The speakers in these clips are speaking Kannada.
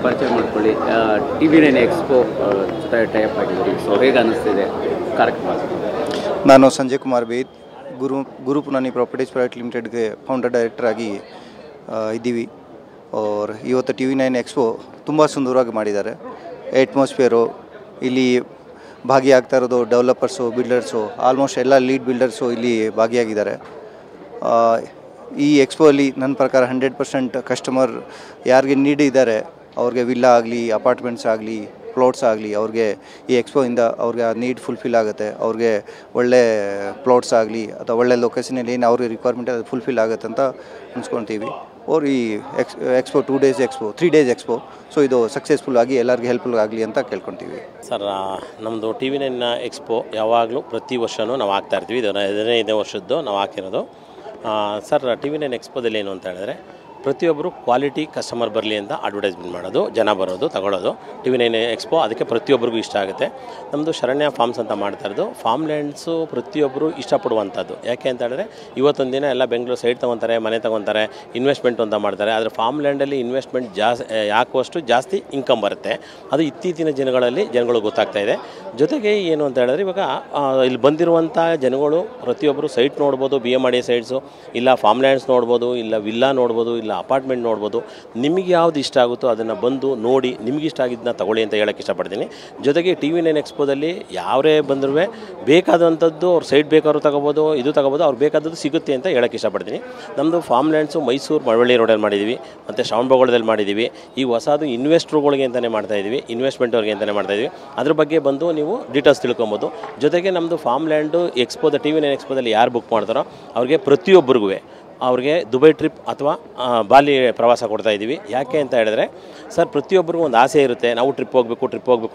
ಪರಿಚಯ ಮಾಡ್ಕೊಳ್ಳಿ. TV9 ಎಕ್ಸ್ಪೋ ಜೊತೆ ಟೈಪ್ ಆಗಿದ್ದೀರಿ. ಸೊ ಹೇಗೆ ಅನ್ನಿಸ್ತಿದೆ ಕಾರ್ಯಕ್ರಮ? ನಾನು ಸಂಜಯ್ ಕುಮಾರ್ ಬೇದ್, ಗುರುಪುನಾನಿ ಪ್ರಾಪರ್ಟೀಸ್ ಪ್ರೈವೇಟ್ ಲಿಮಿಟೆಡ್ಗೆ ಫೌಂಡರ್ ಡೈರೆಕ್ಟರ್ ಆಗಿ ಇದ್ದೀವಿ. ಇವತ್ತು TV9 ಎಕ್ಸ್ಪೋ ತುಂಬ ಸುಂದರವಾಗಿ ಮಾಡಿದ್ದಾರೆ. ಅಟ್ಮಾಸ್ಫಿಯರು, ಇಲ್ಲಿ ಭಾಗಿಯಾಗ್ತಾ ಇರೋದು ಡೆವಲಪರ್ಸು, ಬಿಲ್ಡರ್ಸು, ಆಲ್ಮೋಸ್ಟ್ ಎಲ್ಲ ಲೀಡ್ ಬಿಲ್ಡರ್ಸು ಇಲ್ಲಿ ಭಾಗಿಯಾಗಿದ್ದಾರೆ. ಈ ಎಕ್ಸ್ಪೋ ಅಲ್ಲಿ ನನ್ನ ಪ್ರಕಾರ 100% ಕಸ್ಟಮರ್ ಯಾರಿಗೆ ನೀಡ್ ಇದ್ದಾರೆ ಅವ್ರಿಗೆ ವಿಲ್ಲಾ ಆಗಲಿ, ಅಪಾರ್ಟ್ಮೆಂಟ್ಸ್ ಆಗಲಿ, ಪ್ಲಾಟ್ಸ್ ಆಗಲಿ, ಅವ್ರಿಗೆ ಈ ಎಕ್ಸ್ಪೋಯಿಂದ ಅವ್ರಿಗೆ ಆ ನೀಡ್ ಫುಲ್ಫಿಲ್ ಆಗುತ್ತೆ. ಅವ್ರಿಗೆ ಒಳ್ಳೆ ಪ್ಲಾಟ್ಸ್ ಆಗಲಿ ಅಥವಾ ಒಳ್ಳೆ ಲೊಕೇಶನಲ್ಲಿ ಏನು ಅವ್ರಿಗೆ ರಿಕ್ವೈರ್ಮೆಂಟ್ ಅದು ಫುಲ್ಫಿಲ್ ಆಗುತ್ತೆ ಅಂತ ಅನ್ಸ್ಕೊಳ್ತೀವಿ. ಈ expo 2 days expo 3 days expo, so ಇದು ಸಕ್ಸಸ್ಫುಲ್ ಆಗಿ ಎಲ್ಲರಿಗೂ ಹೆಲ್ಪ್ಫುಲ್ ಆಗಲಿ ಅಂತ ಕೇಳ್ಕೊತೀವಿ. ಸರ್, ನಮ್ಮದು TV9 ಎಕ್ಸ್ಪೋ ಯಾವಾಗಲೂ ಪ್ರತಿ ವರ್ಷವೂ ನಾವು ಆಗ್ತಾಯಿರ್ತೀವಿ. ಇದು 15ನೇ ವರ್ಷದ್ದು ನಾವು ಹಾಕಿರೋದು. ಸರ್, TV9 ಎಕ್ಸ್ಪೋದಲ್ಲಿ ಏನು ಅಂತ ಹೇಳಿದ್ರೆ ಪ್ರತಿಯೊಬ್ಬರು ಕ್ವಾಲಿಟಿ ಕಸ್ಟಮರ್ ಬರಲಿ ಅಂತ ಅಡ್ವರ್ಟೈಸ್ಮೆಂಟ್ ಮಾಡೋದು, ಜನ ಬರೋದು, ತಗೊಳ್ಳೋದು. TV9 ಎಕ್ಸ್ಪೋ ಅದಕ್ಕೆ ಪ್ರತಿಯೊಬ್ಬರಿಗೂ ಇಷ್ಟ ಆಗುತ್ತೆ. ನಮ್ಮದು ಶರಣ್ಯ ಫಾರ್ಮ್ಸ್ ಅಂತ ಮಾಡ್ತಾ ಇರೋದು. ಫಾರ್ಮ್ ಲ್ಯಾಂಡ್ಸು ಪ್ರತಿಯೊಬ್ಬರು ಇಷ್ಟಪಡುವಂಥದ್ದು. ಯಾಕೆ ಅಂತ ಹೇಳಿದ್ರೆ ಇವತ್ತೊಂದು ದಿನ ಎಲ್ಲ ಬೆಂಗಳೂರು ಸೈಡ್ ತೊಗೊತಾರೆ, ಮನೆ ತೊಗೊತಾರೆ, ಇನ್ವೆಸ್ಟ್ಮೆಂಟ್ ಅಂತ ಮಾಡ್ತಾರೆ. ಆದರೆ ಫಾರ್ಮ್ ಲ್ಯಾಂಡಲ್ಲಿ ಇನ್ವೆಸ್ಟ್ಮೆಂಟ್ ಹಾಕುವಷ್ಟು ಜಾಸ್ತಿ ಇನ್ಕಮ್ ಬರುತ್ತೆ. ಅದು ಇತ್ತೀಚಿನ ಜನಗಳು ಗೊತ್ತಾಗ್ತಾ ಇದೆ. ಜೊತೆಗೆ ಏನು ಅಂತ ಹೇಳಿದ್ರೆ ಇವಾಗ ಇಲ್ಲಿ ಬಂದಿರುವಂಥ ಜನಗಳು ಪ್ರತಿಯೊಬ್ಬರು ಸೈಟ್ ನೋಡ್ಬೋದು, BMRDA ಸೈಟ್ಸು, ಇಲ್ಲ ಫಾರ್ಮ್ ಲ್ಯಾಂಡ್ಸ್ ನೋಡ್ಬೋದು, ಇಲ್ಲ ವಿಲ್ಲಾ ನೋಡ್ಬೋದು, ಇಲ್ಲ ಅಪಾರ್ಟ್ಮೆಂಟ್ ನೋಡ್ಬೋದು. ನಿಮಗೆ ಯಾವುದು ಇಷ್ಟ ಆಗುತ್ತೋ ಅದನ್ನು ಬಂದು ನೋಡಿ ನಿಮಗೆ ಇಷ್ಟ ಆಗಿದ್ದನ್ನ ತಗೊಳ್ಳಿ ಅಂತ ಹೇಳೋಕ್ಕೆ ಇಷ್ಟಪಡ್ತೀನಿ. ಜೊತೆಗೆ TV9 ಎಕ್ಸ್ಪೋದಲ್ಲಿ ಯಾರೇ ಬಂದರೂ ಬೇಕಾದಂಥದ್ದು ಅವ್ರು ಸೈಟ್ ಬೇಕಾದ್ರೂ ತಗೋಬೋದು, ಇದು ತಗೋಬೋದು, ಅವ್ರು ಬೇಕಾದದ್ದು ಸಿಗುತ್ತೆ ಅಂತ ಹೇಳೋಕ್ಕೆ ಇಷ್ಟಪಡ್ತೀನಿ. ನಮ್ಮದು ಫಾರ್ಮ್ ಲ್ಯಾಂಡ್ಸು ಮೈಸೂರು ಮಳವಳ್ಳಿ ರೋಡಲ್ಲಿ ಮಾಡಿದ್ದೀವಿ, ಮತ್ತು ಶ್ರವಣಬೆಳಗೊಳದಲ್ಲಿ ಮಾಡಿದ್ದೀವಿ. ಈ ಹೊಸದು ಇನ್ವೆಸ್ಟ್ರುಗಳಿಗೆ ಅಂತಲೇ ಮಾಡ್ತಾಯಿದ್ದೀವಿ, ಇನ್ವೆಸ್ಟ್ಮೆಂಟ್ವ್ರಿಗೆ ಅಂತಲೇ ಮಾಡ್ತಾಯಿದ್ದೀವಿ. ಅದ್ರ ಬಗ್ಗೆ ಬಂದು ನೀವು ಡೀಟೇಲ್ಸ್ ತಿಳ್ಕೊಬೋದು. ಜೊತೆಗೆ ನಮ್ಮದು ಫಾರ್ಮ್ ಲ್ಯಾಂಡು ಎಕ್ಸ್ಪೋದ TV9 ಎಕ್ಸ್ಪೋದಲ್ಲಿ ಯಾರು ಬುಕ್ ಮಾಡ್ತಾರೋ ಅವ್ರಿಗೆ ಪ್ರತಿಯೊಬ್ಬರಿಗೂ ಅವ್ರಿಗೆ ದುಬೈ ಟ್ರಿಪ್ ಅಥವಾ ಬಾಲಿ ಪ್ರವಾಸ ಕೊಡ್ತಾಯಿದ್ದೀವಿ. ಯಾಕೆ ಅಂತ ಹೇಳಿದ್ರೆ ಸರ್, ಪ್ರತಿಯೊಬ್ಬರಿಗೂ ಒಂದು ಆಸೆ ಇರುತ್ತೆ, ನಾವು ಟ್ರಿಪ್ ಹೋಗಬೇಕು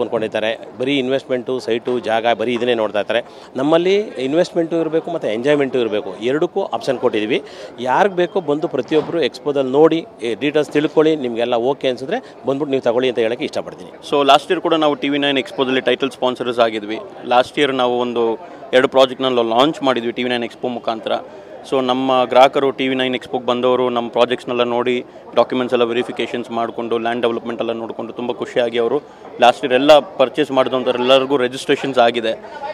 ಅಂದ್ಕೊಂಡಿರ್ತಾರೆ. ಬರೀ ಇನ್ವೆಸ್ಟ್ಮೆಂಟು, ಸೈಟು, ಜಾಗ ಬರೀ ಇದನ್ನೇ ನೋಡ್ತಾ ಇರ್ತಾರೆ. ನಮ್ಮಲ್ಲಿ ಇನ್ವೆಸ್ಟ್ಮೆಂಟು ಇರಬೇಕು ಮತ್ತು ಎಂಜಾಯ್ಮೆಂಟು ಇರಬೇಕು, ಎರಡಕ್ಕೂ ಆಪ್ಷನ್ ಕೊಟ್ಟಿದ್ದೀವಿ. ಯಾರಿಗೆ ಬೇಕೋ ಬಂದು ಪ್ರತಿಯೊಬ್ಬರು ಎಕ್ಸ್ಪೋದಲ್ಲಿ ನೋಡಿ ಡೀಟೇಲ್ಸ್ ತಿಳ್ಕೊಳ್ಳಿ. ನಿಮಗೆಲ್ಲ ಓಕೆ ಅನಿಸಿದ್ರೆ ಬಂದ್ಬಿಟ್ಟು ನೀವು ತಗೊಳ್ಳಿ ಅಂತ ಹೇಳೋಕ್ಕೆ ಇಷ್ಟಪಡ್ತೀನಿ. ಸೊ ಲಾಸ್ಟ್ ಇಯರ್ ಕೂಡ ನಾವು TV9 ಎಕ್ಸ್ಪೋದಲ್ಲಿ ಟೈಟಲ್ ಸ್ಪಾನ್ಸರ್ಸ್ ಆಗಿದ್ವಿ. ಲಾಸ್ಟ್ ಇಯರ್ ನಾವು 2 ಪ್ರಾಜೆಕ್ಟ್ನಲ್ಲಿ ಲಾಂಚ್ ಮಾಡಿದ್ವಿ TV9 ಎಕ್ಸ್ಪೋ ಮುಖಾಂತರ. ಸೊ ನಮ್ಮ ಗ್ರಾಹಕರು TV9 ಎಕ್ಸ್ಪೋಗೆ ಬಂದವರು ನಮ್ಮ ಪ್ರಾಜೆಕ್ಟ್ಸ್ನೆಲ್ಲ ನೋಡಿ ಡಾಕ್ಯುಮೆಂಟ್ಸ್ ಎಲ್ಲ ವೆರಿಫಿಕೇಷನ್ಸ್ ಮಾಡಿಕೊಂಡು ಲ್ಯಾಂಡ್ ಡೆವಲಪ್ಮೆಂಟ್ ಎಲ್ಲ ನೋಡಿಕೊಂಡು ತುಂಬ ಖುಷಿಯಾಗಿ ಅವರು ಲಾಸ್ಟ್ ಇಯರ್ ಎಲ್ಲ ಪರ್ಚೇಸ್ ಮಾಡಿದಂಥವ್ರೆಲ್ಲರಿಗೂ ರಿಜಿಸ್ಟ್ರೇಷನ್ಸ್ ಆಗಿದೆ.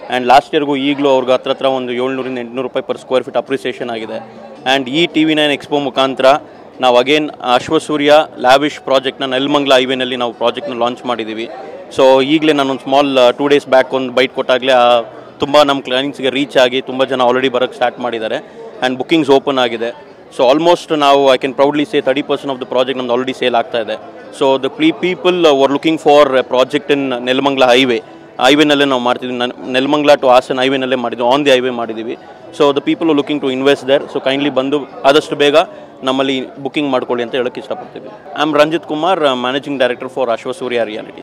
ಆ್ಯಂಡ್ ಲಾಸ್ಟ್ ಇಯರ್ಗೂ ಈಗಲೂ ಅವ್ರಿಗೆ ಹತ್ರ ಒಂದು 700-800 ರೂಪಾಯಿ ಪರ್ ಸ್ಕ್ವೇರ್ ಫೀಟ್ ಅಪ್ರಿಸಿಯೇಷನ್ ಆಗಿದೆ. ಆ್ಯಂಡ್ ಈ TV9 ಎಕ್ಸ್ಪೋ ಮುಖಾಂತರ ನಾವು ಅಗೇನ್ ಅಶ್ವಸೂರ್ಯ ಲ್ಯಾವಿಶ್ ಪ್ರಾಜೆಕ್ಟ್ನ ನೆಲಮಂಗಲ ಹೈವೇನಲ್ಲಿ ನಾವು ಪ್ರಾಜೆಕ್ಟ್ನ ಲಾಂಚ್ ಮಾಡಿದ್ದೀವಿ. ಸೊ ಈಗಲೇ ನಾನೊಂದು ಸ್ಮಾಲ್ 2 ಡೇಸ್ ಬ್ಯಾಕ್ ಒಂದು ಬೈಟ್ ಕೊಟ್ಟಾಗಲೇ ತುಂಬ ನಮ್ಮ ಕ್ಲೈಂಟ್ಸ್ಗೆ ರೀಚ್ ಆಗಿ ತುಂಬ ಜನ ಆಲ್ರೆಡಿ ಬರೋಕ್ಕೆ ಸ್ಟಾರ್ಟ್ ಮಾಡಿದ್ದಾರೆ. ಆ್ಯಂಡ್ ಬುಕ್ಕಿಂಗ್ಸ್ ಓಪನ್ ಆಗಿದೆ. ಸೊ ಆಲ್ಮೋಸ್ಟ್ ನಾವು I can proudly say 30% of the project ನಮ್ದು ಆಲ್ರೆಡಿ ಸೇಲ್ ಆಗ್ತಾ ಇದೆ. So the people were looking for a project in Nelamangala ಹೈವೇನಲ್ಲೇ ನಾವು ಮಾಡ್ತಿದ್ವಿ. ನೆಲಮಂಗಲ ಟು ಹಾಸನ್ ಹೈವೇನಲ್ಲೇ ಮಾಡಿದ್ವಿ, ಆನ್ ದಿ ಹೈವೇ ಮಾಡಿದ್ದೀವಿ. So the people are looking to invest there. So kindly ಬಂದು ಆದಷ್ಟು ಬೇಗ ನಮ್ಮಲ್ಲಿ ಬುಕ್ಕಿಂಗ್ ಮಾಡ್ಕೊಳ್ಳಿ ಅಂತ ಹೇಳೋಕ್ಕೆ ಇಷ್ಟಪಡ್ತೀವಿ. I am Ranjith Kumar, managing director for Ashwasurya reality.